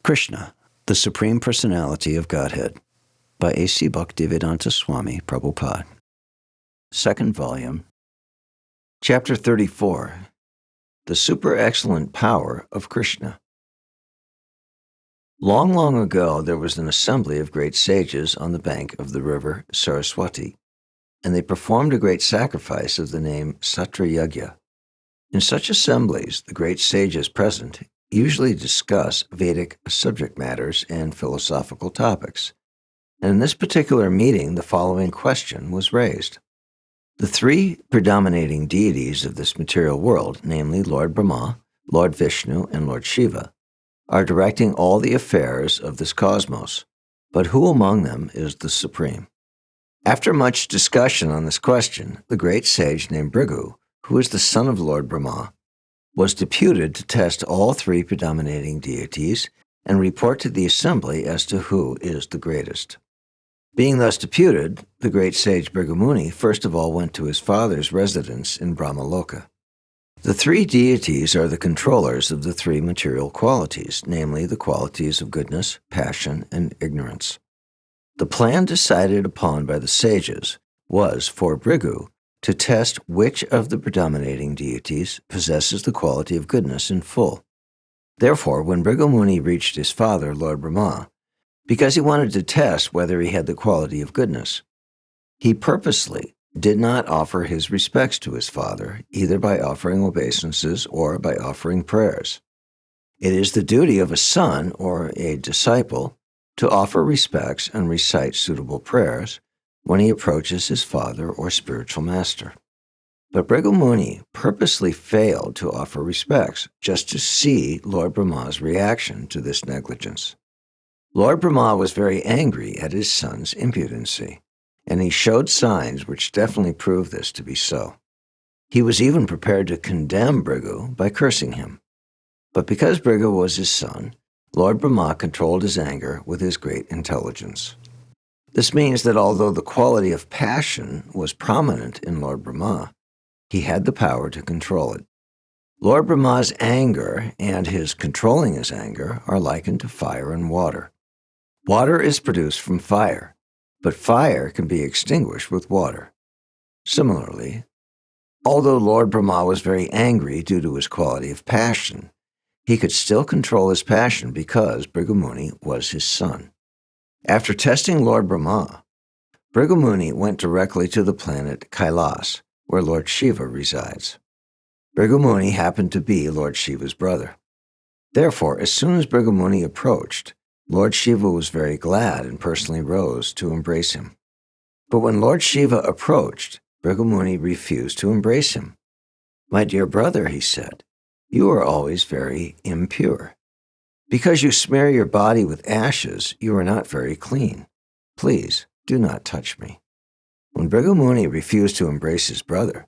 Krishna, the Supreme Personality of Godhead, by A.C. Bhaktivedanta Swami, Prabhupāda. Second volume, Chapter 34, The Super-Excellent Power of Krishna. Long, long ago, there was an assembly of great sages on the bank of the river Saraswati, and they performed a great sacrifice of the name Satrayagya. In such assemblies, the great sages present usually discuss Vedic subject matters and philosophical topics. And in this particular meeting, the following question was raised. The three predominating deities of this material world, namely Lord Brahma, Lord Vishnu, and Lord Shiva, are directing all the affairs of this cosmos, but who among them is the supreme? After much discussion on this question, the great sage named Bhrigu, who is the son of Lord Brahma, was deputed to test all three predominating deities and report to the assembly as to who is the greatest. Being thus deputed, the great sage Bhrigu first of all went to his father's residence in Brahmaloka. The three deities are the controllers of the three material qualities, namely the qualities of goodness, passion, and ignorance. The plan decided upon by the sages was for Bhrigu to test which of the predominating deities possesses the quality of goodness in full. Therefore, when Bhrigu reached his father, Lord Brahma, because he wanted to test whether he had the quality of goodness, he purposely did not offer his respects to his father, either by offering obeisances or by offering prayers. It is the duty of a son or a disciple to offer respects and recite suitable prayers when he approaches his father or spiritual master. But Bhrigu purposely failed to offer respects just to see Lord Brahma's reaction to this negligence. Lord Brahma was very angry at his son's impudency, and he showed signs which definitely proved this to be so. He was even prepared to condemn Bhrigu by cursing him. But because Bhrigu was his son, Lord Brahma controlled his anger with his great intelligence. This means that although the quality of passion was prominent in Lord Brahma, he had the power to control it. Lord Brahma's anger and his controlling his anger are likened to fire and water. Water is produced from fire, but fire can be extinguished with water. Similarly, although Lord Brahma was very angry due to his quality of passion, he could still control his passion because Bhrigu was his son. After testing Lord Brahma, Bhrigu went directly to the planet Kailas, where Lord Shiva resides. Bhrigu happened to be Lord Shiva's brother. Therefore, as soon as Bhrigu approached, Lord Shiva was very glad and personally rose to embrace him. But when Lord Shiva approached, Bhrigu refused to embrace him. "My dear brother," he said, "you are always very impure. Because you smear your body with ashes, you are not very clean. Please, do not touch me." When Bhrigu refused to embrace his brother,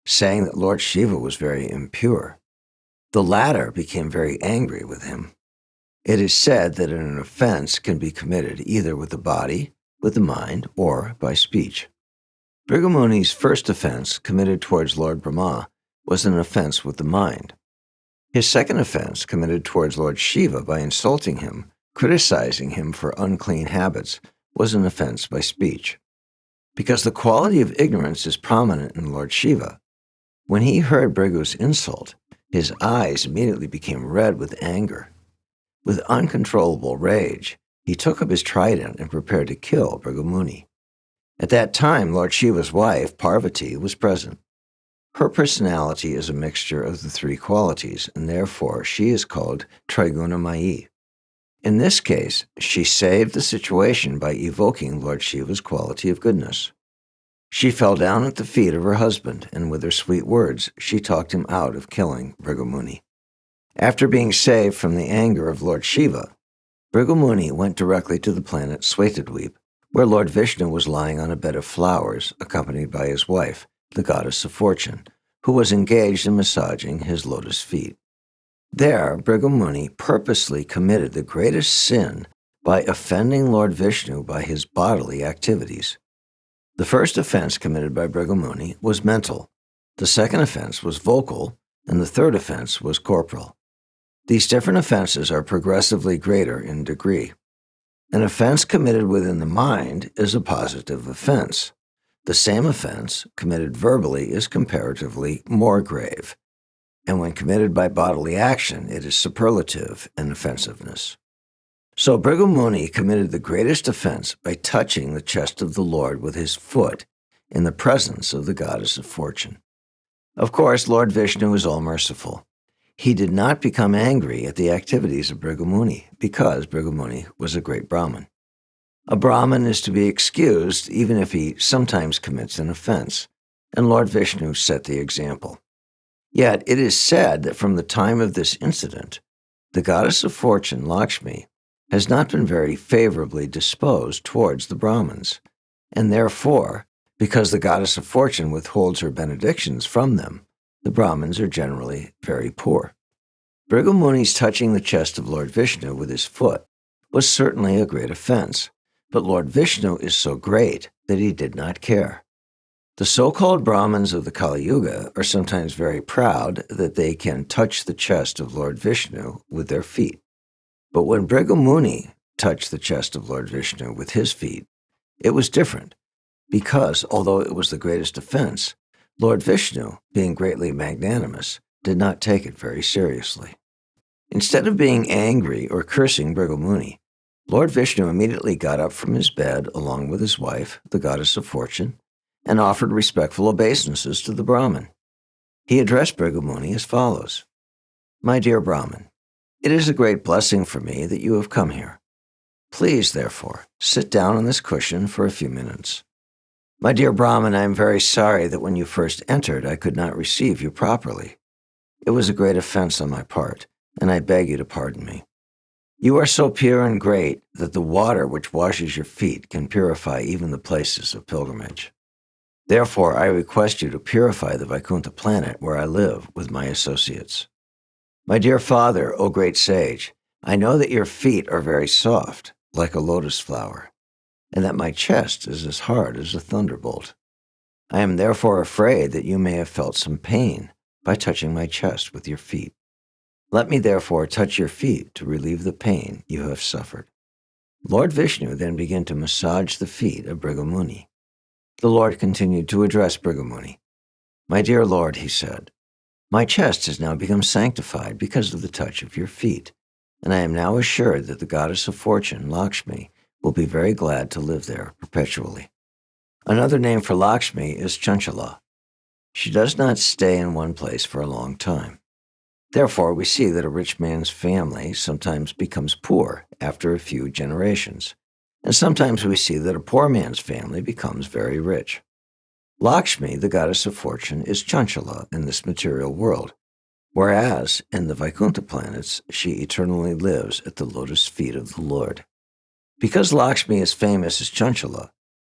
saying that Lord Shiva was very impure, the latter became very angry with him. It is said that an offense can be committed either with the body, with the mind, or by speech. Bhrigu first offense committed towards Lord Brahma was an offense with the mind. His second offense, committed towards Lord Shiva by insulting him, criticizing him for unclean habits, was an offense by speech. Because the quality of ignorance is prominent in Lord Shiva, when he heard Bhrigu's insult, his eyes immediately became red with anger. With uncontrollable rage, he took up his trident and prepared to kill Bhrigu. At that time, Lord Shiva's wife, Parvati, was present. Her personality is a mixture of the three qualities, and therefore she is called Triguna-mayi. In this case, she saved the situation by evoking Lord Shiva's quality of goodness. She fell down at the feet of her husband, and with her sweet words, she talked him out of killing Bhrigu. After being saved from the anger of Lord Shiva, Bhrigu went directly to the planet Svetadweep, where Lord Vishnu was lying on a bed of flowers, accompanied by his wife, the goddess of fortune, who was engaged in massaging his lotus feet. There, Bhrigu purposely committed the greatest sin by offending Lord Vishnu by his bodily activities. The first offense committed by Bhrigu was mental, the second offense was vocal, and the third offense was corporal. These different offenses are progressively greater in degree. An offense committed within the mind is a positive offense. The same offense committed verbally is comparatively more grave, and when committed by bodily action, it is superlative in offensiveness. So Bhrigu Muni committed the greatest offense by touching the chest of the Lord with his foot in the presence of the goddess of fortune. Of course, Lord Vishnu is all-merciful. He did not become angry at the activities of Bhrigu Muni because Bhrigu Muni was a great Brahmin. A Brahmin is to be excused even if he sometimes commits an offense, and Lord Vishnu set the example. Yet it is said that from the time of this incident, the goddess of fortune, Lakshmi, has not been very favorably disposed towards the Brahmins, and therefore, because the goddess of fortune withholds her benedictions from them, the Brahmins are generally very poor. Bhrigu Muni's touching the chest of Lord Vishnu with his foot was certainly a great offense, but Lord Vishnu is so great that he did not care. The so-called Brahmins of the Kali Yuga are sometimes very proud that they can touch the chest of Lord Vishnu with their feet. But when Bhrigu Muni touched the chest of Lord Vishnu with his feet, it was different, because although it was the greatest offense, Lord Vishnu, being greatly magnanimous, did not take it very seriously. Instead of being angry or cursing Bhrigu Muni, Lord Vishnu immediately got up from his bed along with his wife, the goddess of fortune, and offered respectful obeisances to the Brahmin. He addressed Bhrigu Muni as follows: "My dear Brahmin, it is a great blessing for me that you have come here. Please, therefore, sit down on this cushion for a few minutes. My dear Brahmin, I am very sorry that when you first entered, I could not receive you properly. It was a great offense on my part, and I beg you to pardon me. You are so pure and great that the water which washes your feet can purify even the places of pilgrimage. Therefore, I request you to purify the Vaikuntha planet where I live with my associates. My dear father, O great sage, I know that your feet are very soft, like a lotus flower, and that my chest is as hard as a thunderbolt. I am therefore afraid that you may have felt some pain by touching my chest with your feet. Let me therefore touch your feet to relieve the pain you have suffered." Lord Vishnu then began to massage the feet of Bhrigu Muni. The Lord continued to address Bhrigu Muni. "My dear Lord," he said, "my chest has now become sanctified because of the touch of your feet, and I am now assured that the goddess of fortune, Lakshmi, will be very glad to live there perpetually." Another name for Lakshmi is Chanchala. She does not stay in one place for a long time. Therefore, we see that a rich man's family sometimes becomes poor after a few generations, and sometimes we see that a poor man's family becomes very rich. Lakshmi, the goddess of fortune, is Chanchala in this material world, whereas in the Vaikuntha planets, she eternally lives at the lotus feet of the Lord. Because Lakshmi is famous as Chanchala,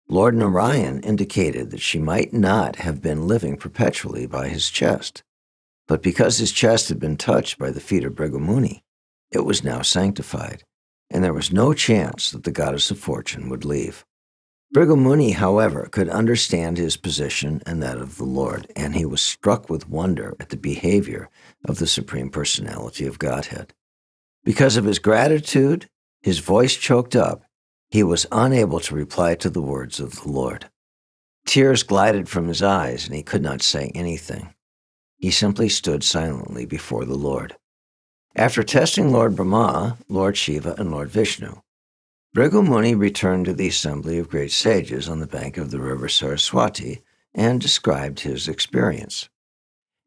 Lord Narayan indicated that she might not have been living perpetually by his chest. But because his chest had been touched by the feet of Bhrigu Muni, it was now sanctified, and there was no chance that the goddess of fortune would leave. Bhrigu Muni, however, could understand his position and that of the Lord, and he was struck with wonder at the behavior of the Supreme Personality of Godhead. Because of his gratitude, his voice choked up, he was unable to reply to the words of the Lord. Tears glided from his eyes, and he could not say anything. He simply stood silently before the Lord. After testing Lord Brahma, Lord Shiva, and Lord Vishnu, Bhrigu Muni returned to the assembly of great sages on the bank of the river Saraswati and described his experience.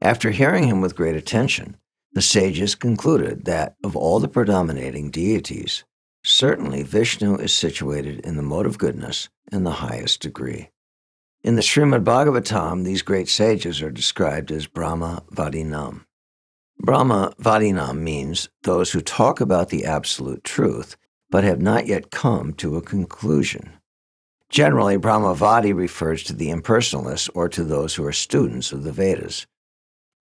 After hearing him with great attention, the sages concluded that of all the predominating deities, certainly Vishnu is situated in the mode of goodness in the highest degree. In the Śrīmad-Bhāgavatam, these great sages are described as Brahma Vadinam. Brahma Vadinam means those who talk about the absolute truth, but have not yet come to a conclusion. Generally, Brahmavadi refers to the impersonalists or to those who are students of the Vedas.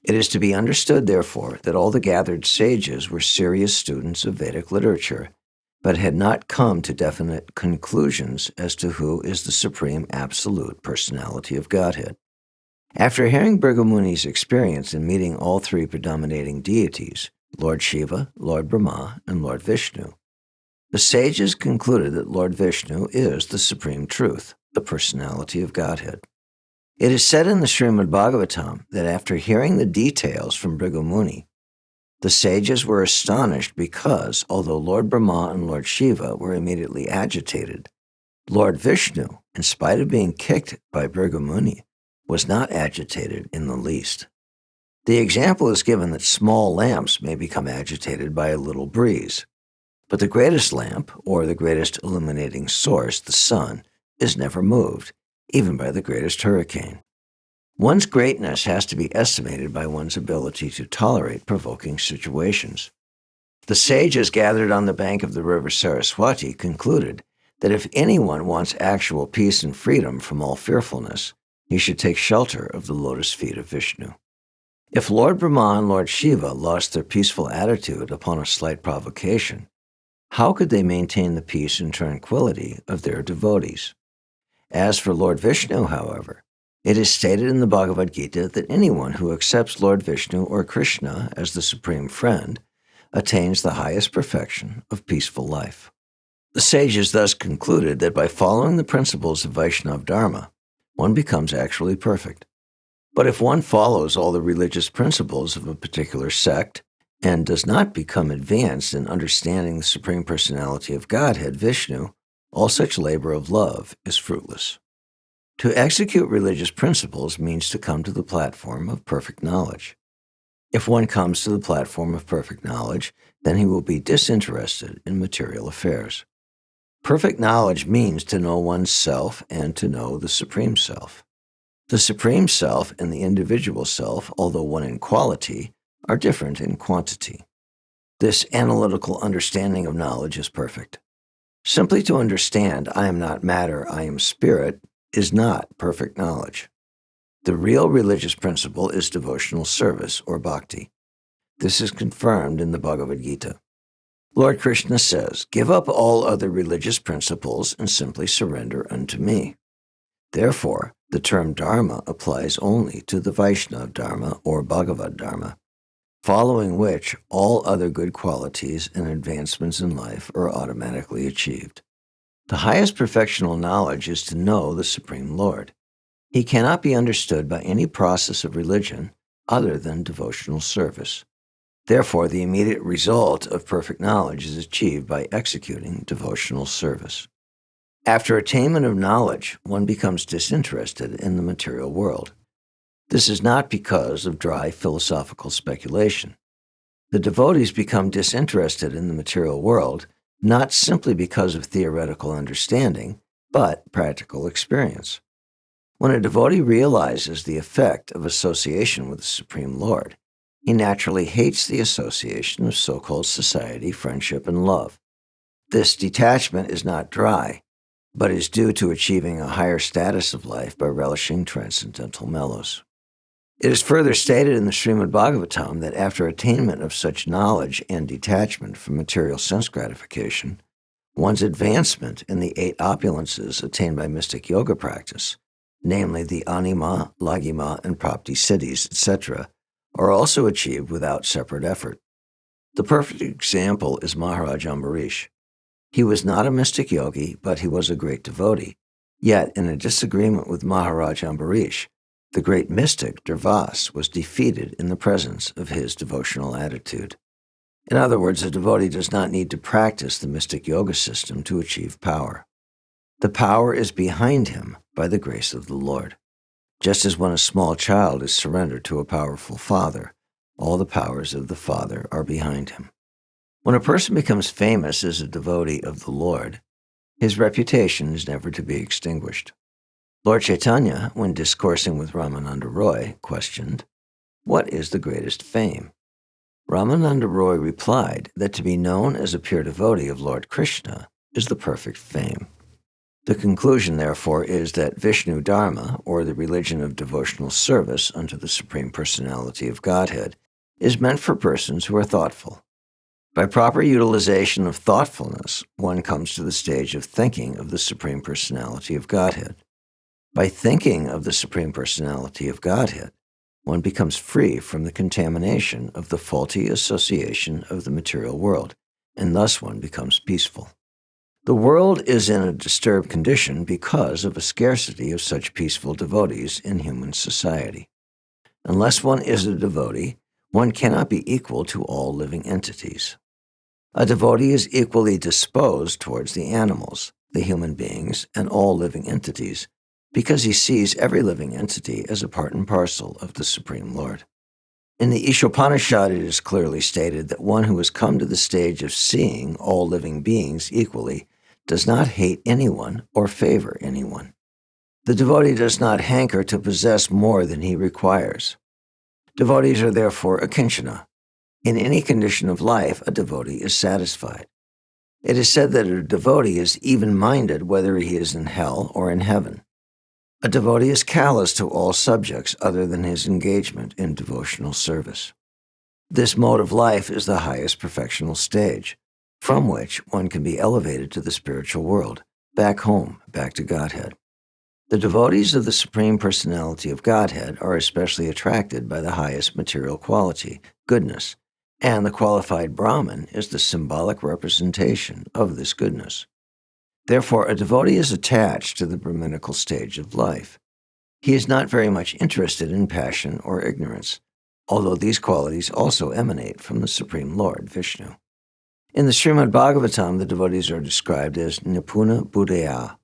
It is to be understood, therefore, that all the gathered sages were serious students of Vedic literature, but had not come to definite conclusions as to who is the Supreme Absolute Personality of Godhead. After hearing Bhrigu Muni's experience in meeting all three predominating deities, Lord Shiva, Lord Brahma, and Lord Vishnu. The sages concluded that Lord Vishnu is the supreme truth, the personality of Godhead. It is said in the Śrīmad-Bhāgavatam that after hearing the details from Dwijamani, the sages were astonished because, although Lord Brahma and Lord Shiva were immediately agitated, Lord Vishnu, in spite of being kicked by Dwijamani, was not agitated in the least. The example is given that small lamps may become agitated by a little breeze, but the greatest lamp, or the greatest illuminating source, the sun, is never moved, even by the greatest hurricane. One's greatness has to be estimated by one's ability to tolerate provoking situations. The sages gathered on the bank of the river Saraswati concluded that if anyone wants actual peace and freedom from all fearfulness, he should take shelter of the lotus feet of Vishnu. If Lord Brahma and Lord Shiva lost their peaceful attitude upon a slight provocation, how could they maintain the peace and tranquility of their devotees? As for Lord Vishnu, however, it is stated in the Bhagavad Gita that anyone who accepts Lord Vishnu or Krishna as the supreme friend attains the highest perfection of peaceful life. The sages thus concluded that by following the principles of Vaishnava Dharma, one becomes actually perfect. But if one follows all the religious principles of a particular sect and does not become advanced in understanding the Supreme Personality of Godhead, Vishnu, all such labor of love is fruitless. To execute religious principles means to come to the platform of perfect knowledge. If one comes to the platform of perfect knowledge, then he will be disinterested in material affairs. Perfect knowledge means to know one's self and to know the Supreme Self. The Supreme Self and the individual self, although one in quality, are different in quantity. This analytical understanding of knowledge is perfect. Simply to understand, I am not matter, I am spirit, is not perfect knowledge. The real religious principle is devotional service, or bhakti. This is confirmed in the Bhagavad Gita. Lord Krishna says, "Give up all other religious principles and simply surrender unto me." Therefore, the term Dharma applies only to the Vaishnava Dharma or Bhagavad Dharma, following which all other good qualities and advancements in life are automatically achieved. The highest perfectional knowledge is to know the Supreme Lord. He cannot be understood by any process of religion other than devotional service. Therefore, the immediate result of perfect knowledge is achieved by executing devotional service. After attainment of knowledge, one becomes disinterested in the material world. This is not because of dry philosophical speculation. The devotees become disinterested in the material world not simply because of theoretical understanding, but practical experience. When a devotee realizes the effect of association with the Supreme Lord, he naturally hates the association of so-called society, friendship, and love. This detachment is not dry, but is due to achieving a higher status of life by relishing transcendental mellows. It is further stated in the Śrīmad-Bhāgavatam that after attainment of such knowledge and detachment from material sense gratification, one's advancement in the 8 opulences attained by mystic yoga practice, namely the anima, lagima, and prapti siddhis, etc., are also achieved without separate effort. The perfect example is Maharaj Ambarish. He was not a mystic yogi, but he was a great devotee. Yet, in a disagreement with Maharaj Ambarish, the great mystic Durvas was defeated in the presence of his devotional attitude. In other words, a devotee does not need to practice the mystic yoga system to achieve power. The power is behind him by the grace of the Lord. Just as when a small child is surrendered to a powerful father, all the powers of the Father are behind him. When a person becomes famous as a devotee of the Lord, his reputation is never to be extinguished. Lord Chaitanya, when discoursing with Ramananda Roy, questioned, "What is the greatest fame?" Ramananda Roy replied that to be known as a pure devotee of Lord Krishna is the perfect fame. The conclusion, therefore, is that Vishnu Dharma, or the religion of devotional service unto the Supreme Personality of Godhead, is meant for persons who are thoughtful. By proper utilization of thoughtfulness, one comes to the stage of thinking of the Supreme Personality of Godhead. By thinking of the Supreme Personality of Godhead, one becomes free from the contamination of the faulty association of the material world, and thus one becomes peaceful. The world is in a disturbed condition because of a scarcity of such peaceful devotees in human society. Unless one is a devotee, one cannot be equal to all living entities. A devotee is equally disposed towards the animals, the human beings, and all living entities, because he sees every living entity as a part and parcel of the Supreme Lord. In the Ishopanishad, it is clearly stated that one who has come to the stage of seeing all living beings equally does not hate anyone or favor anyone. The devotee does not hanker to possess more than he requires. Devotees are therefore akinchana. In any condition of life, a devotee is satisfied. It is said that a devotee is even-minded whether he is in hell or in heaven. A devotee is callous to all subjects other than his engagement in devotional service. This mode of life is the highest perfectional stage, from which one can be elevated to the spiritual world, back home, back to Godhead. The devotees of the Supreme Personality of Godhead are especially attracted by the highest material quality, goodness, and the qualified Brahman is the symbolic representation of this goodness. Therefore, a devotee is attached to the Brahminical stage of life. He is not very much interested in passion or ignorance, although these qualities also emanate from the Supreme Lord, Vishnu. In the Śrīmad-Bhāgavatam, the devotees are described as Nipuna Buddhaya,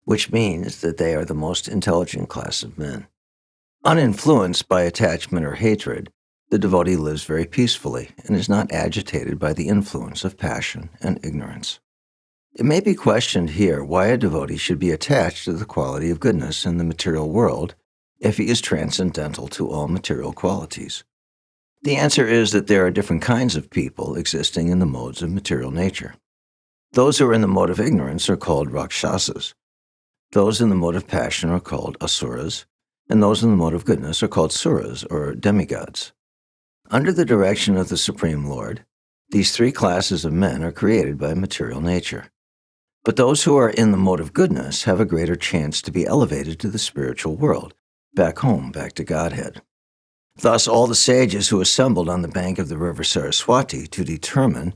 which means that they are the most intelligent class of men. Uninfluenced by attachment or hatred, the devotee lives very peacefully and is not agitated by the influence of passion and ignorance. It may be questioned here why a devotee should be attached to the quality of goodness in the material world if he is transcendental to all material qualities. The answer is that there are different kinds of people existing in the modes of material nature. Those who are in the mode of ignorance are called rakshasas. Those in the mode of passion are called asuras, and those in the mode of goodness are called suras or demigods. Under the direction of the Supreme Lord, these three classes of men are created by material nature. But those who are in the mode of goodness have a greater chance to be elevated to the spiritual world, back home, back to Godhead. Thus, all the sages who assembled on the bank of the river Saraswati to determine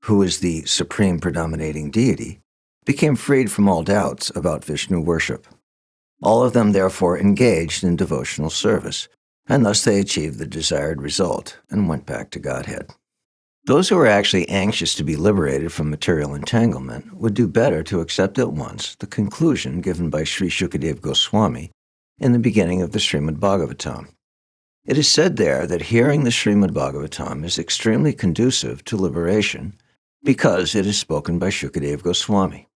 who is the supreme predominating deity became freed from all doubts about Vishnu worship. All of them therefore engaged in devotional service, and thus they achieved the desired result and went back to Godhead. Those who are actually anxious to be liberated from material entanglement would do better to accept at once the conclusion given by Sri Shukadeva Goswami in the beginning of the Śrīmad-Bhāgavatam. It is said there that hearing the Śrīmad-Bhāgavatam is extremely conducive to liberation because it is spoken by Shukadeva Goswami.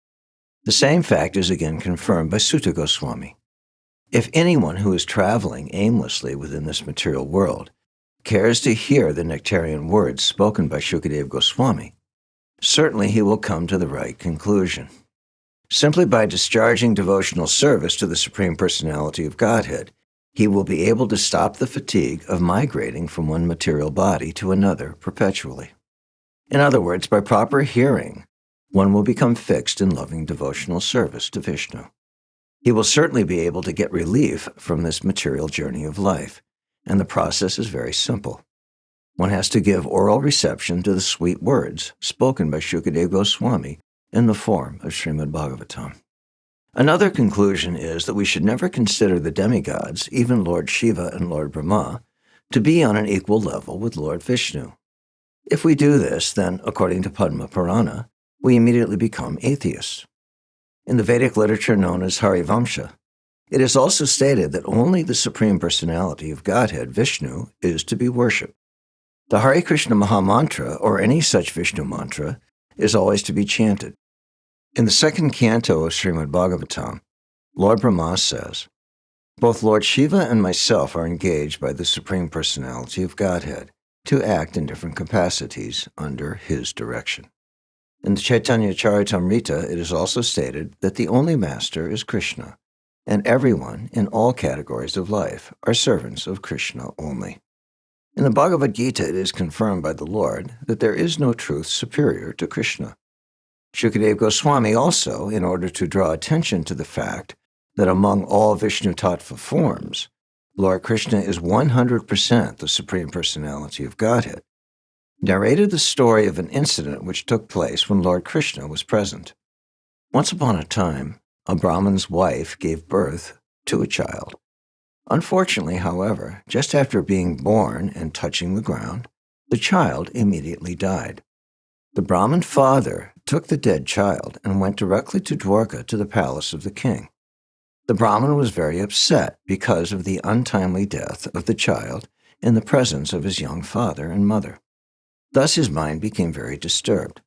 The same fact is again confirmed by Sutta Goswami. If anyone who is traveling aimlessly within this material world cares to hear the nectarian words spoken by Shukadeva Goswami, certainly he will come to the right conclusion. Simply by discharging devotional service to the Supreme Personality of Godhead, he will be able to stop the fatigue of migrating from one material body to another perpetually. In other words, by proper hearing, one will become fixed in loving devotional service to Vishnu. He will certainly be able to get relief from this material journey of life, and the process is very simple. One has to give oral reception to the sweet words spoken by Shukadeva Goswami in the form of Śrīmad-Bhāgavatam. Another conclusion is that we should never consider the demigods, even Lord Shiva and Lord Brahma, to be on an equal level with Lord Vishnu. If we do this, then, according to Padma Purana, we immediately become atheists. In the Vedic literature known as Harivamsa, it is also stated that only the Supreme Personality of Godhead, Vishnu, is to be worshipped. The Hare Krishna Mahamantra, or any such Vishnu mantra, is always to be chanted. In the second canto of Śrīmad-Bhāgavatam, Lord Brahma says, "Both Lord Shiva and myself are engaged by the Supreme Personality of Godhead to act in different capacities under his direction." In the Chaitanya Charitamrita, it is also stated that the only master is Krishna, and everyone in all categories of life are servants of Krishna only. In the Bhagavad Gita, it is confirmed by the Lord that there is no truth superior to Krishna. Shukadeva Goswami also, in order to draw attention to the fact that among all Vishnu Tattva forms, Lord Krishna is 100% the Supreme Personality of Godhead, narrated the story of an incident which took place when Lord Krishna was present. Once upon a time, a Brahmin's wife gave birth to a child. Unfortunately, however, just after being born and touching the ground, the child immediately died. The Brahmin father took the dead child and went directly to Dwarka to the palace of the king. The Brahmin was very upset because of the untimely death of the child in the presence of his young father and mother. Thus his mind became very disturbed.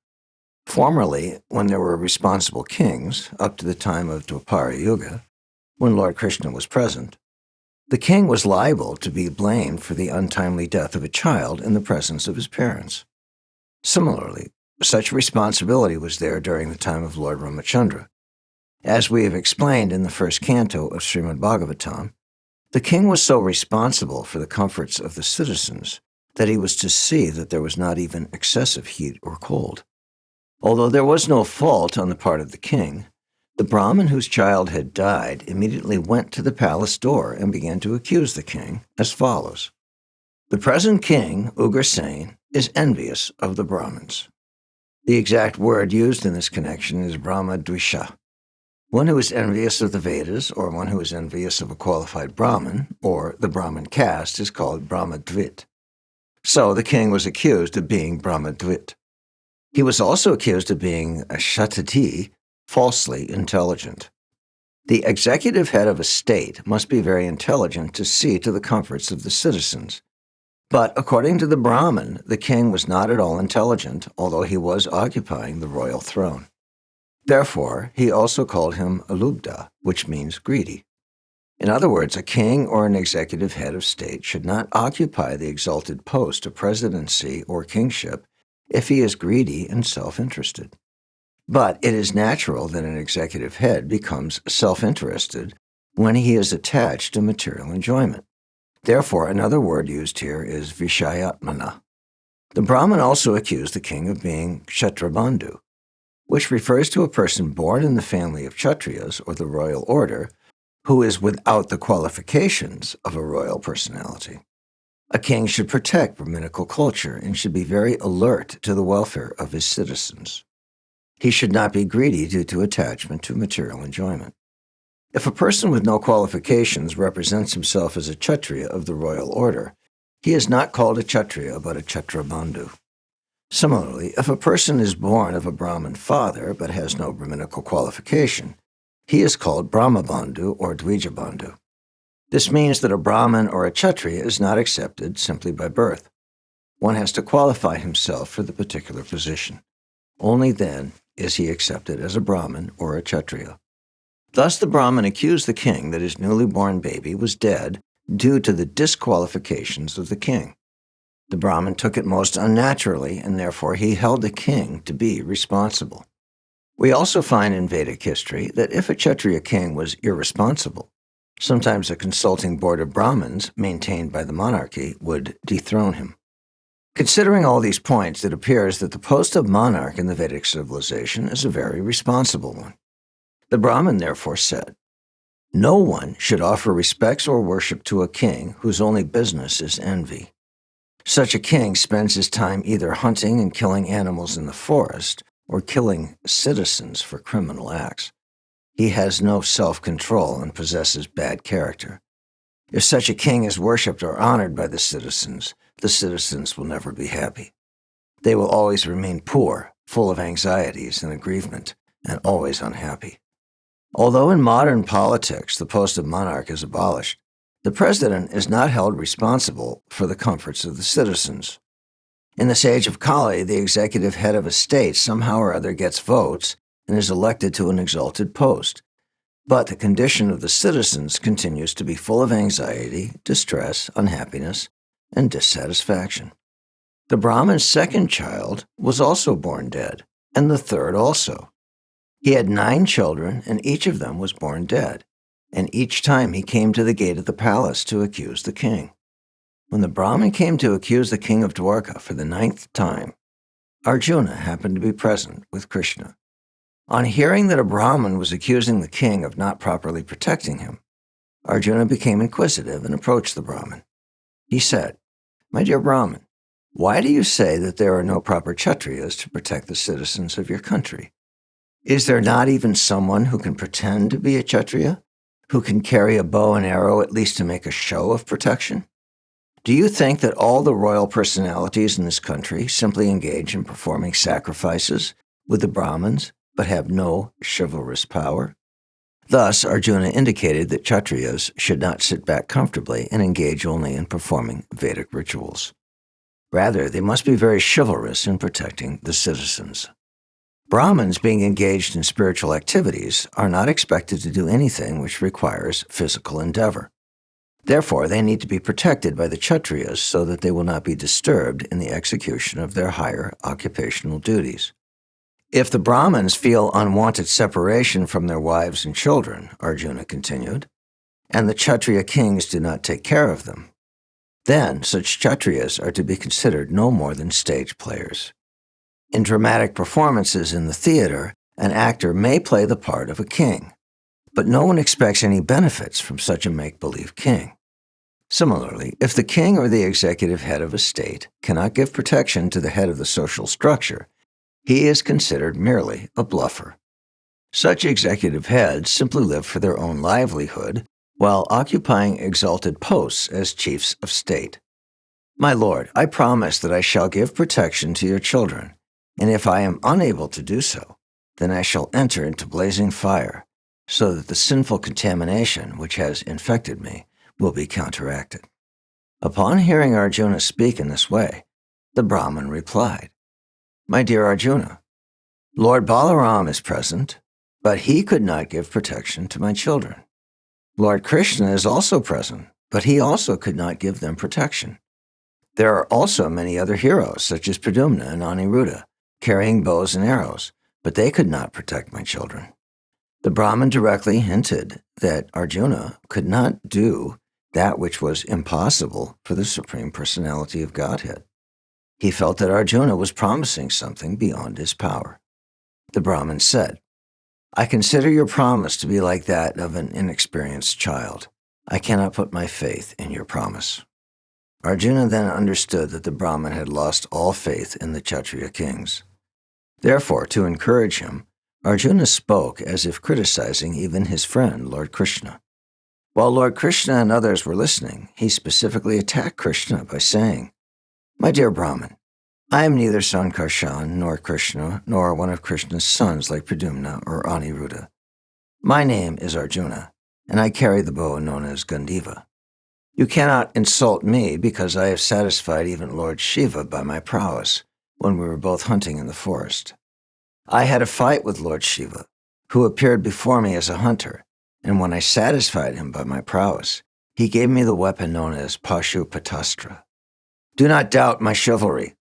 Formerly, when there were responsible kings, up to the time of Dwapara Yuga, when Lord Krishna was present, the king was liable to be blamed for the untimely death of a child in the presence of his parents. Similarly, such responsibility was there during the time of Lord Ramachandra. As we have explained in the first canto of Śrīmad-Bhāgavatam, the king was so responsible for the comforts of the citizens that he was to see that there was not even excessive heat or cold. Although there was no fault on the part of the king, the Brahmin whose child had died immediately went to the palace door and began to accuse the king as follows. The present king, Ugrasen, is envious of the Brahmins. The exact word used in this connection is Brahma-dvisha. One who is envious of the Vedas, or one who is envious of a qualified Brahmin, or the Brahmin caste, is called Brahma-dvit. So the king was accused of being Brahma-dvit. He was also accused of being a shatati, falsely intelligent. The executive head of a state must be very intelligent to see to the comforts of the citizens. But according to the Brahmin, the king was not at all intelligent, although he was occupying the royal throne. Therefore, he also called him alubda, which means greedy. In other words, a king or an executive head of state should not occupy the exalted post of presidency or kingship if he is greedy and self-interested. But it is natural that an executive head becomes self-interested when he is attached to material enjoyment. Therefore, another word used here is vishayatmana. The Brahmin also accused the king of being kshatrabandhu, which refers to a person born in the family of Kshatriyas, or the royal order, who is without the qualifications of a royal personality. A king should protect Brahminical culture and should be very alert to the welfare of his citizens. He should not be greedy due to attachment to material enjoyment. If a person with no qualifications represents himself as a Kshatriya of the royal order, he is not called a Kshatriya but a Kshatrabandhu. Similarly, if a person is born of a Brahmin father but has no Brahminical qualification, he is called Brahmabandhu or Dwijamani. This means that a Brahmin or a Kshatriya is not accepted simply by birth. One has to qualify himself for the particular position. Only then is he accepted as a Brahmin or a Kshatriya. Thus the Brahmin accused the king that his newly born baby was dead due to the disqualifications of the king. The Brahmin took it most unnaturally, and therefore he held the king to be responsible. We also find in Vedic history that if a Kshatriya king was irresponsible, sometimes a consulting board of Brahmins maintained by the monarchy would dethrone him. Considering all these points, it appears that the post of monarch in the Vedic civilization is a very responsible one. The Brahmin therefore said, "No one should offer respects or worship to a king whose only business is envy. Such a king spends his time either hunting and killing animals in the forest or killing citizens for criminal acts. He has no self-control and possesses bad character. If such a king is worshipped or honored by the citizens will never be happy. They will always remain poor, full of anxieties and aggrievement, and always unhappy." Although in modern politics the post of monarch is abolished, the president is not held responsible for the comforts of the citizens. In this age of Kali, the executive head of a state somehow or other gets votes and is elected to an exalted post. But the condition of the citizens continues to be full of anxiety, distress, unhappiness, and dissatisfaction. The Brahmin's second child was also born dead, and the third also. He had 9 children, and each of them was born dead, and each time he came to the gate of the palace to accuse the king. When the Brahmin came to accuse the king of Dwarka for the 9th time, Arjuna happened to be present with Krishna. On hearing that a Brahmin was accusing the king of not properly protecting him, Arjuna became inquisitive and approached the Brahmin. He said, "My dear Brahmin, why do you say that there are no proper Kshatriyas to protect the citizens of your country? Is there not even someone who can pretend to be a Kshatriya, who can carry a bow and arrow at least to make a show of protection? Do you think that all the royal personalities in this country simply engage in performing sacrifices with the Brahmins, but have no chivalrous power?" Thus, Arjuna indicated that Kshatriyas should not sit back comfortably and engage only in performing Vedic rituals. Rather, they must be very chivalrous in protecting the citizens. Brahmins being engaged in spiritual activities are not expected to do anything which requires physical endeavor. Therefore, they need to be protected by the Kshatriyas so that they will not be disturbed in the execution of their higher occupational duties. If the Brahmins feel unwanted separation from their wives and children, Arjuna continued, and the Kshatriya kings do not take care of them, then such Kshatriyas are to be considered no more than stage players. In dramatic performances in the theater, an actor may play the part of a king, but no one expects any benefits from such a make-believe king. Similarly, if the king or the executive head of a state cannot give protection to the head of the social structure, he is considered merely a bluffer. Such executive heads simply live for their own livelihood while occupying exalted posts as chiefs of state. "My lord, I promise that I shall give protection to your children, and if I am unable to do so, then I shall enter into blazing fire, so that the sinful contamination which has infected me will be counteracted." Upon hearing Arjuna speak in this way, the Brahmin replied, "My dear Arjuna, Lord Balaram is present, but he could not give protection to my children. Lord Krishna is also present, but he also could not give them protection. There are also many other heroes, such as Pradyumna and Aniruddha, carrying bows and arrows, but they could not protect my children." The Brahmin directly hinted that Arjuna could not do that which was impossible for the Supreme Personality of Godhead. He felt that Arjuna was promising something beyond his power. The Brahmin said, "I consider your promise to be like that of an inexperienced child. I cannot put my faith in your promise." Arjuna then understood that the Brahmin had lost all faith in the Kshatriya kings. Therefore, to encourage him, Arjuna spoke as if criticizing even his friend, Lord Krishna. While Lord Krishna and others were listening, he specifically attacked Krishna by saying, "My dear Brahmin, I am neither Sankarshan nor Krishna, nor one of Krishna's sons like Pradyumna or Aniruddha. My name is Arjuna, and I carry the bow known as Gandiva. You cannot insult me because I have satisfied even Lord Shiva by my prowess when we were both hunting in the forest. I had a fight with Lord Shiva, who appeared before me as a hunter, and when I satisfied him by my prowess, he gave me the weapon known as Pashupatastra. Do not doubt my chivalry.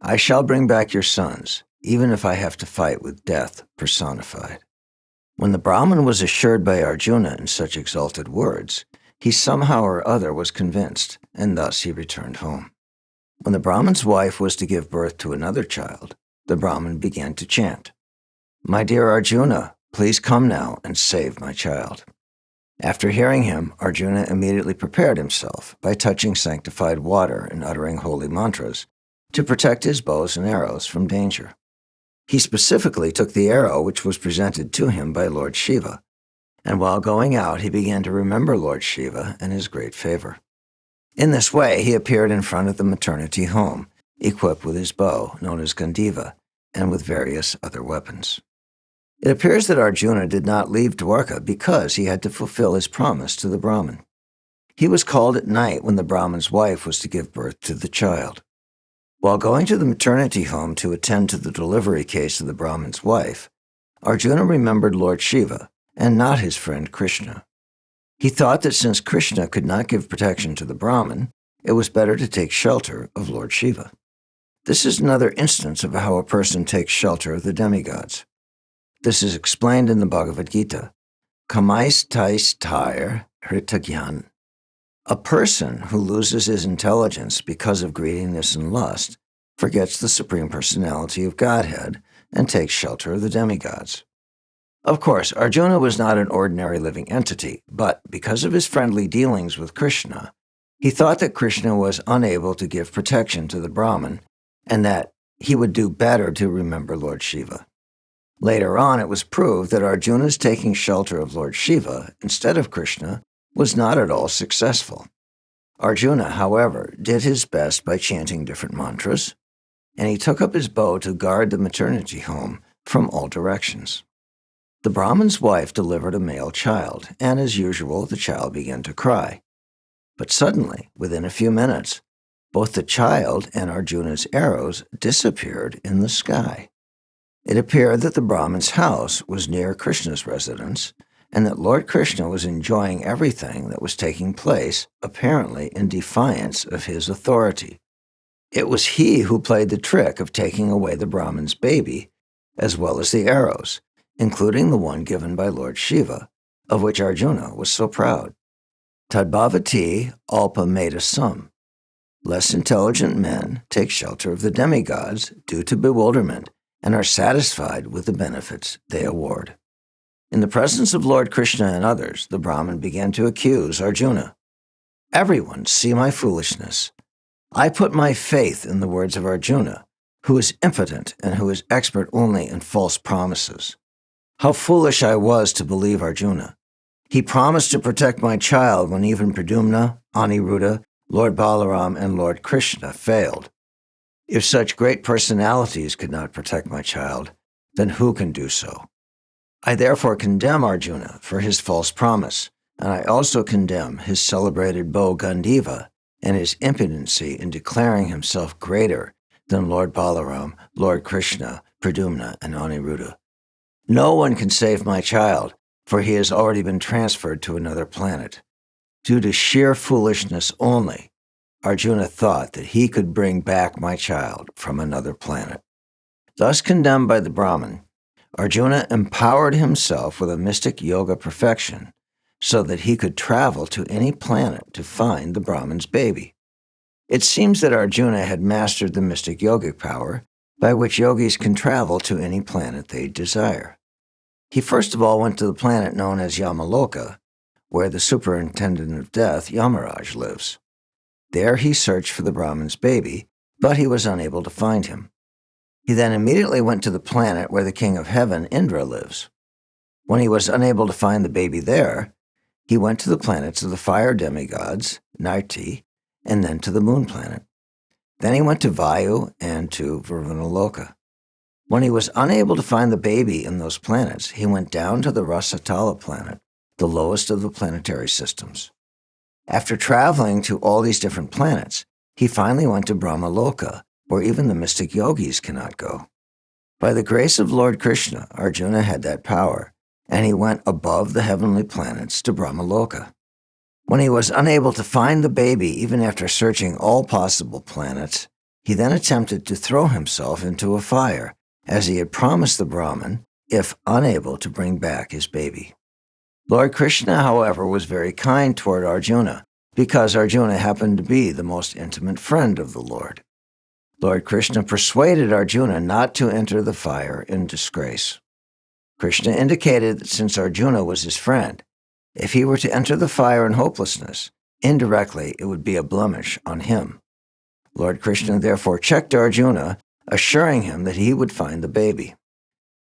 I shall bring back your sons, even if I have to fight with death personified." When the Brahmin was assured by Arjuna in such exalted words, he somehow or other was convinced, and thus he returned home. When the Brahmin's wife was to give birth to another child, the Brahmin began to chant, "My dear Arjuna, please come now and save my child." After hearing him, Arjuna immediately prepared himself by touching sanctified water and uttering holy mantras to protect his bows and arrows from danger. He specifically took the arrow which was presented to him by Lord Shiva, and while going out he began to remember Lord Shiva and his great favor. In this way, he appeared in front of the maternity home, equipped with his bow, known as Gandiva, and with various other weapons. It appears that Arjuna did not leave Dwarka because he had to fulfill his promise to the Brahmin. He was called at night when the Brahmin's wife was to give birth to the child. While going to the maternity home to attend to the delivery case of the Brahmin's wife, Arjuna remembered Lord Shiva and not his friend Krishna. He thought that since Krishna could not give protection to the Brahmin, it was better to take shelter of Lord Shiva. This is another instance of how a person takes shelter of the demigods. This is explained in the Bhagavad Gita. Kamais tais tair hritagyan. A person who loses his intelligence because of greediness and lust forgets the Supreme Personality of Godhead and takes shelter of the demigods. Of course, Arjuna was not an ordinary living entity, but because of his friendly dealings with Krishna, he thought that Krishna was unable to give protection to the Brahmin and that he would do better to remember Lord Shiva. Later on, it was proved that Arjuna's taking shelter of Lord Shiva instead of Krishna was not at all successful. Arjuna, however, did his best by chanting different mantras, and he took up his bow to guard the maternity home from all directions. The Brahmin's wife delivered a male child, and as usual, the child began to cry. But suddenly, within a few minutes, both the child and Arjuna's arrows disappeared in the sky. It appeared that the Brahmin's house was near Krishna's residence, and that Lord Krishna was enjoying everything that was taking place, apparently in defiance of his authority. It was he who played the trick of taking away the Brahmin's baby, as well as the arrows, including the one given by Lord Shiva, of which Arjuna was so proud. Tadbhavati alpa meta sum. Less intelligent men take shelter of the demigods due to bewilderment and are satisfied with the benefits they award. In the presence of Lord Krishna and others, the Brahmin began to accuse Arjuna. Everyone see my foolishness. I put my faith in the words of Arjuna, who is impotent and who is expert only in false promises. How foolish I was to believe Arjuna. He promised to protect my child when even Pradyumna, Aniruddha, Lord Balaram, and Lord Krishna failed. If such great personalities could not protect my child, then who can do so? I therefore condemn Arjuna for his false promise, and I also condemn his celebrated bow Gandiva and his impotency in declaring himself greater than Lord Balaram, Lord Krishna, Pradyumna, and Aniruddha. No one can save my child, for he has already been transferred to another planet. Due to sheer foolishness only, Arjuna thought that he could bring back my child from another planet. Thus condemned by the Brahmin, Arjuna empowered himself with a mystic yoga perfection so that he could travel to any planet to find the Brahmin's baby. It seems that Arjuna had mastered the mystic yogic power by which yogis can travel to any planet they desire. He first of all went to the planet known as Yamaloka, where the superintendent of death, Yamaraj, lives. There he searched for the Brahmin's baby, but he was unable to find him. He then immediately went to the planet where the king of heaven, Indra, lives. When he was unable to find the baby there, he went to the planets of the fire demigods, Narti, and then to the moon planet. Then he went to Vayu and to Varunaloka. When he was unable to find the baby in those planets, he went down to the Rasatala planet, the lowest of the planetary systems. After traveling to all these different planets, he finally went to Brahmaloka, where even the mystic yogis cannot go. By the grace of Lord Krishna, Arjuna had that power, and he went above the heavenly planets to Brahmaloka. When he was unable to find the baby even after searching all possible planets, he then attempted to throw himself into a fire, as he had promised the Brahmin, if unable to bring back his baby. Lord Krishna, however, was very kind toward Arjuna, because Arjuna happened to be the most intimate friend of the Lord. Lord Krishna persuaded Arjuna not to enter the fire in disgrace. Krishna indicated that since Arjuna was his friend, if he were to enter the fire in hopelessness, indirectly it would be a blemish on him. Lord Krishna therefore checked Arjuna, assuring him that he would find the baby.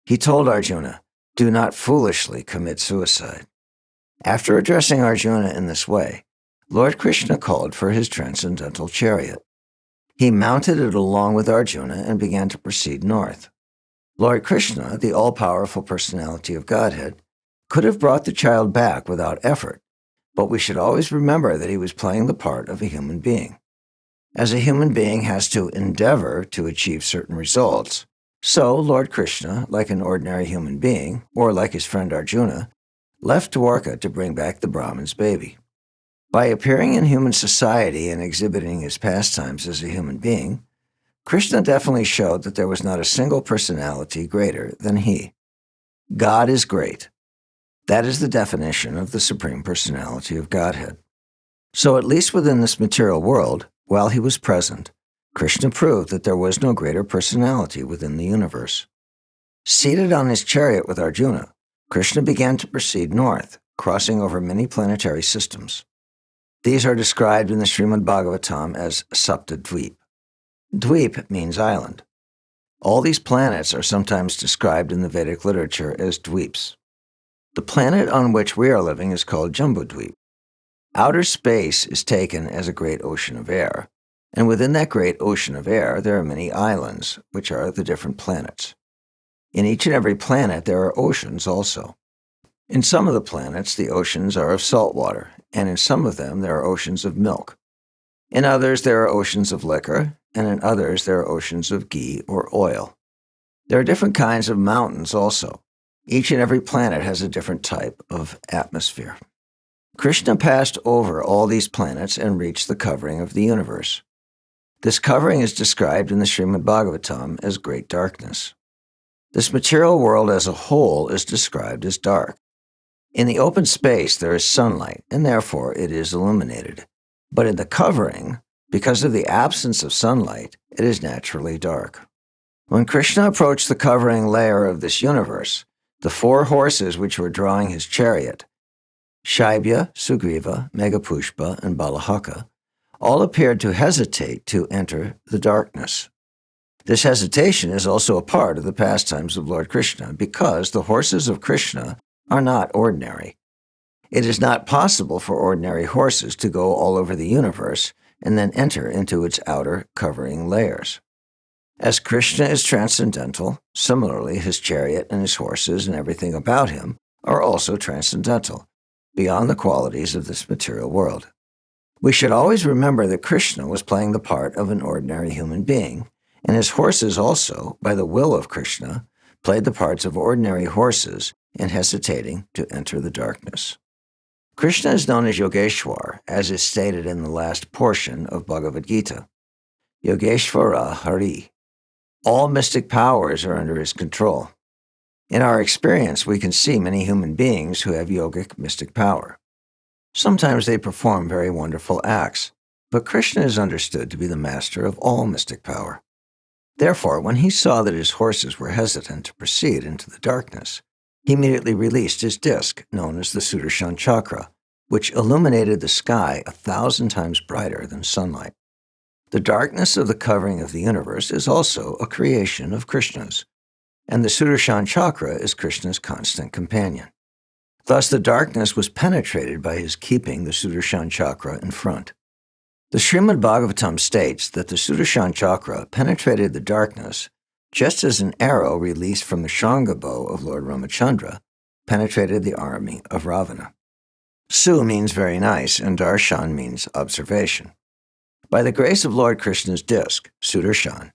He told Arjuna, "Do not foolishly commit suicide." After addressing Arjuna in this way, Lord Krishna called for his transcendental chariot. He mounted it along with Arjuna and began to proceed north. Lord Krishna, the all-powerful personality of Godhead, could have brought the child back without effort, but we should always remember that he was playing the part of a human being. As a human being has to endeavor to achieve certain results, so Lord Krishna, like an ordinary human being, or like his friend Arjuna, left Dwarka to bring back the Brahmin's baby. By appearing in human society and exhibiting his pastimes as a human being, Krishna definitely showed that there was not a single personality greater than he. God is great. That is the definition of the Supreme Personality of Godhead. So at least within this material world, while he was present, Krishna proved that there was no greater personality within the universe. Seated on his chariot with Arjuna, Krishna began to proceed north, crossing over many planetary systems. These are described in the Śrīmad-Bhāgavatam as Saptadvīp. Dvīp means island. All these planets are sometimes described in the Vedic literature as dweeps. The planet on which we are living is called Jambudvīp. Outer space is taken as a great ocean of air, and within that great ocean of air there are many islands, which are the different planets. In each and every planet there are oceans also. In some of the planets the oceans are of salt water, and in some of them there are oceans of milk. In others there are oceans of liquor, and in others there are oceans of ghee or oil. There are different kinds of mountains also. Each and every planet has a different type of atmosphere. Krishna passed over all these planets and reached the covering of the universe. This covering is described in the Śrīmad-Bhāgavatam as great darkness. This material world as a whole is described as dark. In the open space there is sunlight, and therefore it is illuminated. But in the covering, because of the absence of sunlight, it is naturally dark. When Krishna approached the covering layer of this universe, the 4 horses which were drawing his chariot, Shaibya, Sugriva, Meghapushpa, and Balahaka, all appeared to hesitate to enter the darkness. This hesitation is also a part of the pastimes of Lord Krishna, because the horses of Krishna are not ordinary. It is not possible for ordinary horses to go all over the universe and then enter into its outer covering layers. As Krishna is transcendental, similarly his chariot and his horses and everything about him are also transcendental, beyond the qualities of this material world. We should always remember that Krishna was playing the part of an ordinary human being, and his horses also, by the will of Krishna, played the parts of ordinary horses in hesitating to enter the darkness. Krishna is known as Yogeshwar, as is stated in the last portion of Bhagavad Gita. Yogeshvara Hari. All mystic powers are under his control. In our experience, we can see many human beings who have yogic mystic power. Sometimes they perform very wonderful acts, but Krishna is understood to be the master of all mystic power. Therefore, when he saw that his horses were hesitant to proceed into the darkness, he immediately released his disc, known as the Sudarshan Chakra, which illuminated the sky 1,000 times brighter than sunlight. The darkness of the covering of the universe is also a creation of Krishna's, and the Sudarshan Chakra is Krishna's constant companion. Thus, the darkness was penetrated by his keeping the Sudarshan Chakra in front. The Śrīmad-Bhāgavatam states that the Sudarshan Chakra penetrated the darkness just as an arrow released from the Shanga bow of Lord Ramachandra penetrated the army of Ravana. Su means very nice, and darshan means observation. By the grace of Lord Krishna's disc, Sudarshan,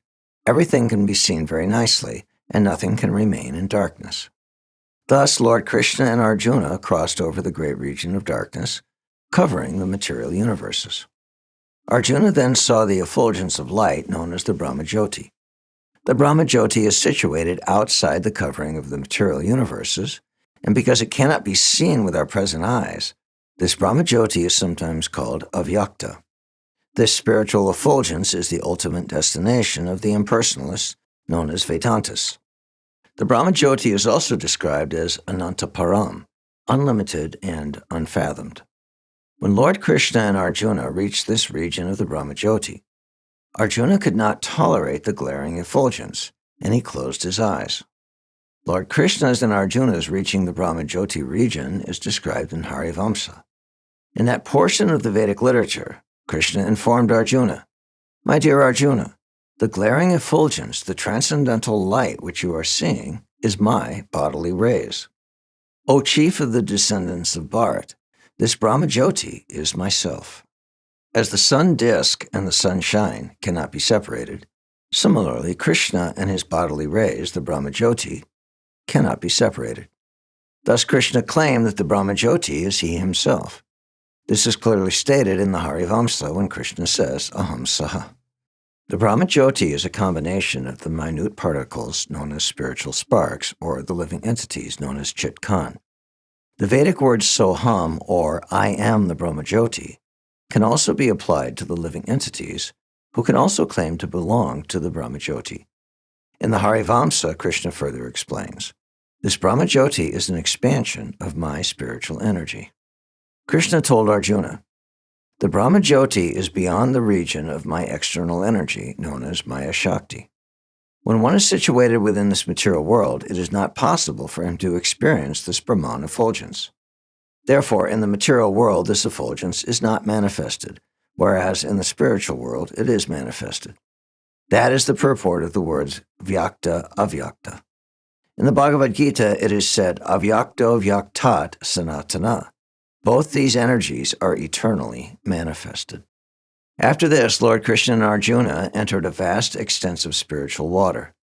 everything can be seen very nicely, and nothing can remain in darkness. Thus, Lord Krishna and Arjuna crossed over the great region of darkness, covering the material universes. Arjuna then saw the effulgence of light known as the Brahmajyoti. The Brahmajyoti is situated outside the covering of the material universes, and because it cannot be seen with our present eyes, this Brahmajyoti is sometimes called avyakta. This spiritual effulgence is the ultimate destination of the impersonalists, known as Vedantas. The Brahmajyoti is also described as Anantaparam, unlimited and unfathomed. When Lord Krishna and Arjuna reached this region of the Brahmajyoti, Arjuna could not tolerate the glaring effulgence, and he closed his eyes. Lord Krishna's and Arjuna's reaching the Brahmajyoti region is described in Harivamsa. In that portion of the Vedic literature, Krishna informed Arjuna, "My dear Arjuna, the glaring effulgence, the transcendental light which you are seeing, is my bodily rays. O chief of the descendants of Bharat, this Brahmajyoti is myself." As the sun disk and the sunshine cannot be separated, similarly Krishna and his bodily rays, the Brahmajyoti, cannot be separated. Thus Krishna claimed that the Brahmajyoti is he himself. This is clearly stated in the Harivamsa when Krishna says, "Aham Saha." The Brahmajyoti is a combination of the minute particles known as spiritual sparks, or the living entities known as Chitkan. The Vedic word Soham, or I am the Brahmajyoti, can also be applied to the living entities, who can also claim to belong to the Brahmajyoti. In the Harivamsa, Krishna further explains, This Brahmajyoti is an expansion of my spiritual energy. Krishna told Arjuna, the Brahmajyoti is beyond the region of my external energy, known as Maya Shakti. When one is situated within this material world, it is not possible for him to experience this Brahman effulgence. Therefore, in the material world, this effulgence is not manifested, whereas in the spiritual world, it is manifested. That is the purport of the words Vyakta, Avyakta. In the Bhagavad Gita, it is said, Avyakto Vyaktat Sanatana. Both these energies are eternally manifested. After this, Lord Krishna and Arjuna entered a vast, extensive spiritual water.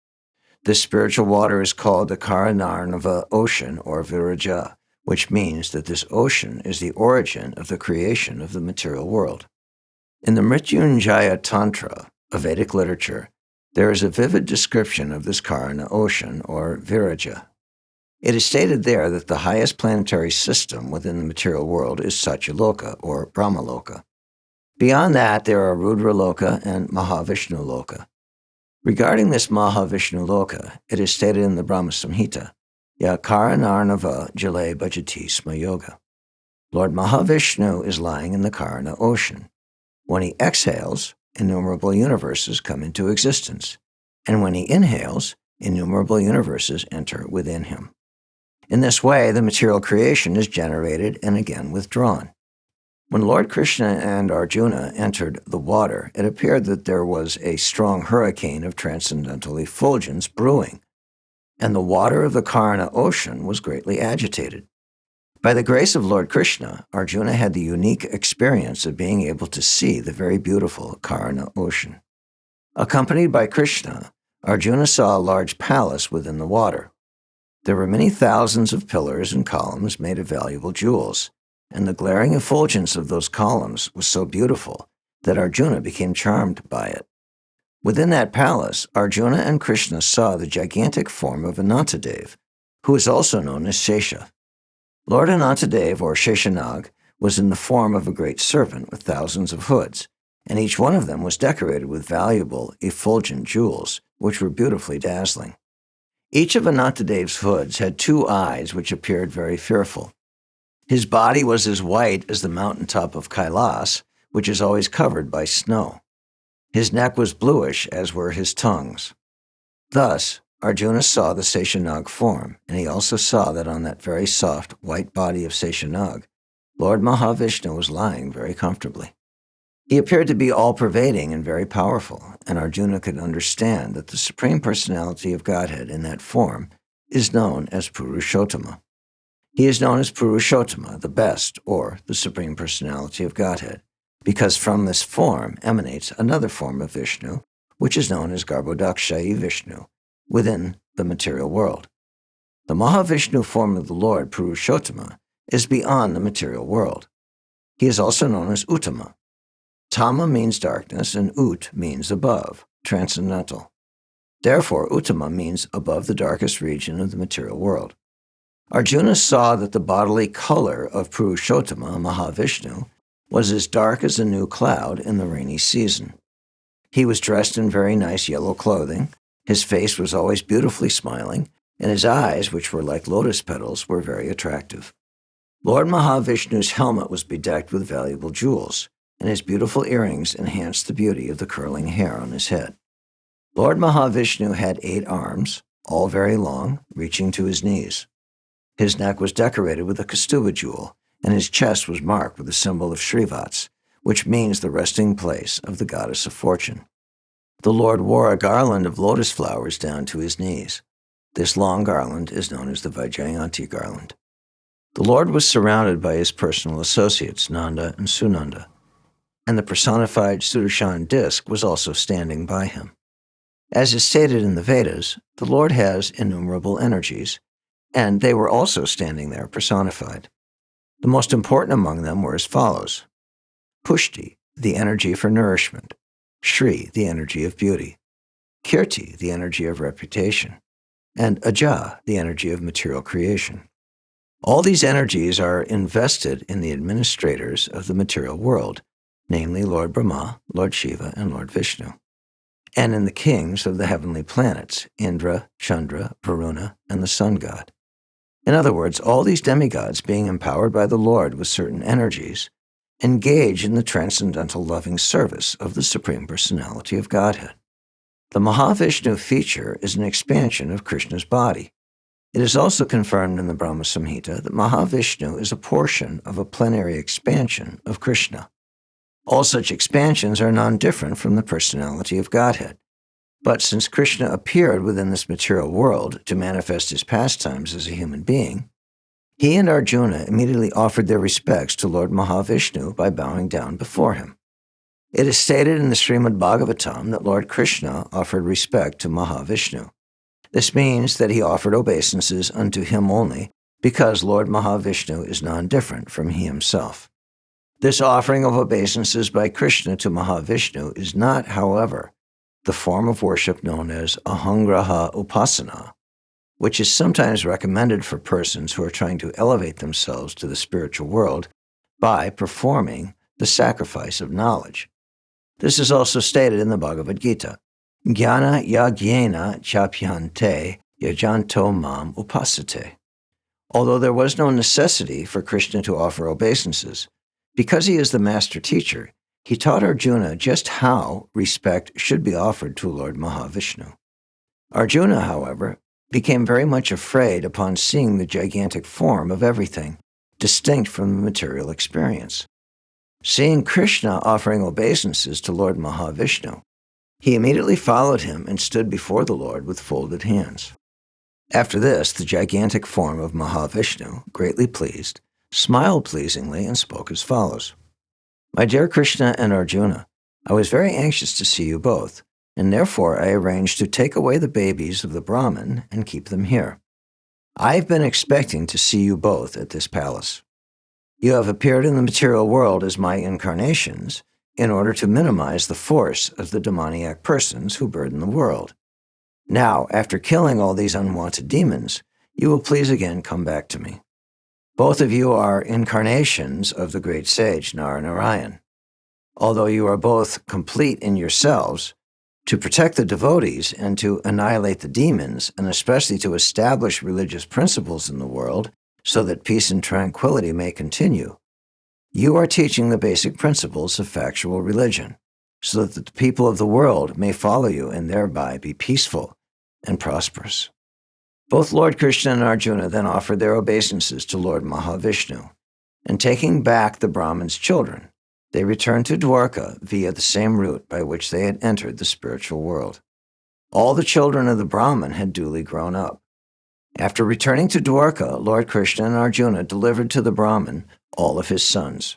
This spiritual water is called the Kṛṣṇa ocean, or Viraja, which means that this ocean is the origin of the creation of the material world. In the Mrityunjaya Tantra, a Vedic literature, there is a vivid description of this Kṛṣṇa ocean, or Viraja. It is stated there that the highest planetary system within the material world is Satyaloka, or Brahmaloka. Beyond that, there are Rudraloka and Mahavishnuloka. Regarding this Mahavishnuloka, it is stated in the Brahma Samhita, Ya Kṛṣṇarnava Jale Bhajati Smayoga. Lord Mahavishnu is lying in the Kṛṣṇa ocean. When he exhales, innumerable universes come into existence, and when he inhales, innumerable universes enter within him. In this way, the material creation is generated and again withdrawn. When Lord Krishna and Arjuna entered the water, it appeared that there was a strong hurricane of transcendental effulgence brewing, and the water of the Kṛṣṇa ocean was greatly agitated. By the grace of Lord Krishna, Arjuna had the unique experience of being able to see the very beautiful Kṛṣṇa ocean. Accompanied by Krishna, Arjuna saw a large palace within the water. There were many thousands of pillars and columns made of valuable jewels, and the glaring effulgence of those columns was so beautiful that Arjuna became charmed by it. Within that palace, Arjuna and Krishna saw the gigantic form of Anantadev, who is also known as Shesha. Lord Anantadev, or Sheshanag, was in the form of a great serpent with thousands of hoods, and each one of them was decorated with valuable, effulgent jewels, which were beautifully dazzling. Each of Anantadev's hoods had 2 eyes which appeared very fearful. His body was as white as the mountaintop of Kailas, which is always covered by snow. His neck was bluish, as were his tongues. Thus, Arjuna saw the Sheshanag form, and he also saw that on that very soft, white body of Sheshanag, Lord Mahavishnu was lying very comfortably. He appeared to be all-pervading and very powerful, and Arjuna could understand that the Supreme Personality of Godhead in that form is known as Purushottama. He is known as Purushottama, the best, or the Supreme Personality of Godhead, because from this form emanates another form of Vishnu, which is known as Garbhodakshayi Vishnu, within the material world. The Mahavishnu form of the Lord, Purushottama, is beyond the material world. He is also known as Uttama. Tama means darkness, and Ut means above, transcendental. Therefore, Uttama means above the darkest region of the material world. Arjuna saw that the bodily color of Purushottama, Mahavishnu, was as dark as a new cloud in the rainy season. He was dressed in very nice yellow clothing, his face was always beautifully smiling, and his eyes, which were like lotus petals, were very attractive. Lord Mahavishnu's helmet was bedecked with valuable jewels, and his beautiful earrings enhanced the beauty of the curling hair on his head. Lord Mahavishnu had 8 arms, all very long, reaching to his knees. His neck was decorated with a Kaustubha jewel, and his chest was marked with the symbol of Shrivats, which means the resting place of the goddess of fortune. The Lord wore a garland of lotus flowers down to his knees. This long garland is known as the Vijayamani garland. The Lord was surrounded by his personal associates, Nanda and Sunanda, and the personified Sudarshan disk was also standing by him. As is stated in the Vedas, the Lord has innumerable energies, and they were also standing there personified. The most important among them were as follows: Pushti, the energy for nourishment; Shri, the energy of beauty; Kirti, the energy of reputation; and Aja, the energy of material creation. All these energies are invested in the administrators of the material world, namely Lord Brahma, Lord Shiva, and Lord Vishnu, and in the kings of the heavenly planets, Indra, Chandra, Varuna, and the sun god. In other words, all these demigods, being empowered by the Lord with certain energies, engage in the transcendental loving service of the Supreme Personality of Godhead. The Mahavishnu feature is an expansion of Krishna's body. It is also confirmed in the Brahma Samhita that Mahavishnu is a portion of a plenary expansion of Krishna. All such expansions are non-different from the personality of Godhead. But since Krishna appeared within this material world to manifest his pastimes as a human being, he and Arjuna immediately offered their respects to Lord Mahavishnu by bowing down before him. It is stated in the Śrīmad-Bhāgavatam that Lord Krishna offered respect to Mahavishnu. This means that he offered obeisances unto him only, because Lord Mahavishnu is non-different from he himself. This offering of obeisances by Krishna to Mahavishnu is not, however, the form of worship known as Ahangraha Upasana, which is sometimes recommended for persons who are trying to elevate themselves to the spiritual world by performing the sacrifice of knowledge. This is also stated in the Bhagavad Gita. Jnana yagyena chapyante yajanto mam upasate. Although there was no necessity for Krishna to offer obeisances, because he is the master teacher, he taught Arjuna just how respect should be offered to Lord Mahavishnu. Arjuna, however, became very much afraid upon seeing the gigantic form of everything, distinct from the material experience. Seeing Krishna offering obeisances to Lord Mahavishnu, he immediately followed him and stood before the Lord with folded hands. After this, the gigantic form of Mahavishnu, greatly pleased, smiled pleasingly and spoke as follows. My dear Krishna and Arjuna, I was very anxious to see you both, and therefore I arranged to take away the babies of the Brahmin and keep them here. I have been expecting to see you both at this palace. You have appeared in the material world as my incarnations in order to minimize the force of the demoniac persons who burden the world. Now, after killing all these unwanted demons, you will please again come back to me. Both of you are incarnations of the great sage Narayan. Although you are both complete in yourselves, to protect the devotees and to annihilate the demons, and especially to establish religious principles in the world so that peace and tranquility may continue, you are teaching the basic principles of factual religion, so that the people of the world may follow you and thereby be peaceful and prosperous. Both Lord Krishna and Arjuna then offered their obeisances to Lord Mahavishnu, and taking back the Brahmin's children, they returned to Dwarka via the same route by which they had entered the spiritual world. All the children of the Brahmin had duly grown up. After returning to Dwarka, Lord Krishna and Arjuna delivered to the Brahmin all of his sons.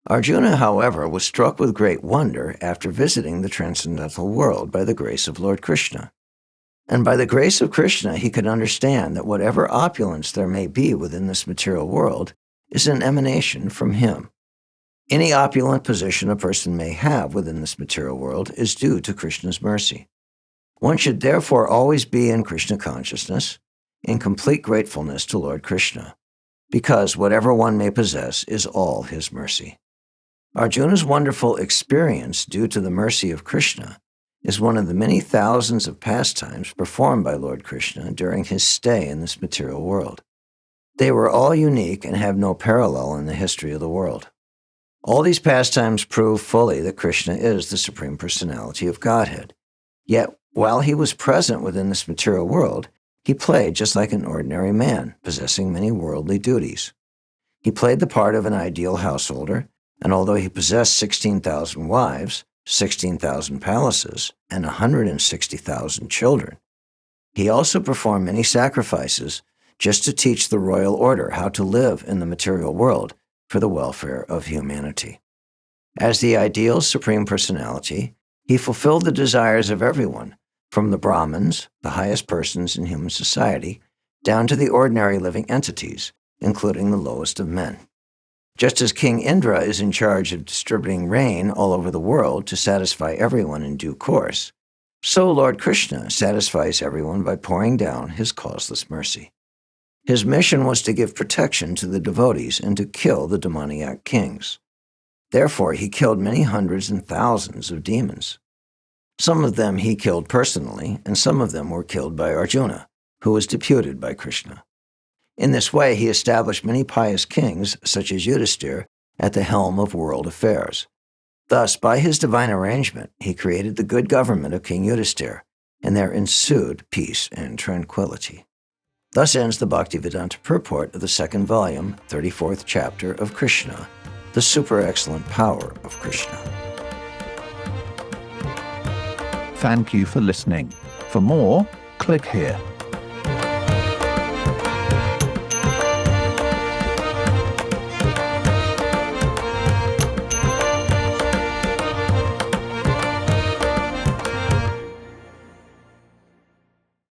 Arjuna, however, was struck with great wonder after visiting the transcendental world by the grace of Lord Krishna. And by the grace of Krishna, he could understand that whatever opulence there may be within this material world is an emanation from him. Any opulent position a person may have within this material world is due to Krishna's mercy. One should therefore always be in Krishna consciousness, in complete gratefulness to Lord Krishna, because whatever one may possess is all his mercy. Arjuna's wonderful experience due to the mercy of Krishna is one of the many thousands of pastimes performed by Lord Krishna during his stay in this material world. They were all unique and have no parallel in the history of the world. All these pastimes prove fully that Krishna is the Supreme Personality of Godhead. Yet, while he was present within this material world, he played just like an ordinary man, possessing many worldly duties. He played the part of an ideal householder, and although he possessed 16,000 wives, 16,000 palaces, and 160,000 children, he also performed many sacrifices just to teach the royal order how to live in the material world for the welfare of humanity. As the ideal Supreme Personality, he fulfilled the desires of everyone, from the Brahmins, the highest persons in human society, down to the ordinary living entities, including the lowest of men. Just as King Indra is in charge of distributing rain all over the world to satisfy everyone in due course, so Lord Krishna satisfies everyone by pouring down his causeless mercy. His mission was to give protection to the devotees and to kill the demoniac kings. Therefore, he killed many hundreds and thousands of demons. Some of them he killed personally, and some of them were killed by Arjuna, who was deputed by Krishna. In this way, he established many pious kings, such as Yudhisthira, at the helm of world affairs. Thus, by his divine arrangement, he created the good government of King Yudhisthira, and there ensued peace and tranquility. Thus ends the Bhaktivedanta purport of the second volume, 34th chapter of Kṛṣṇa, the super-excellent power of Krishna. Thank you for listening. For more, click here.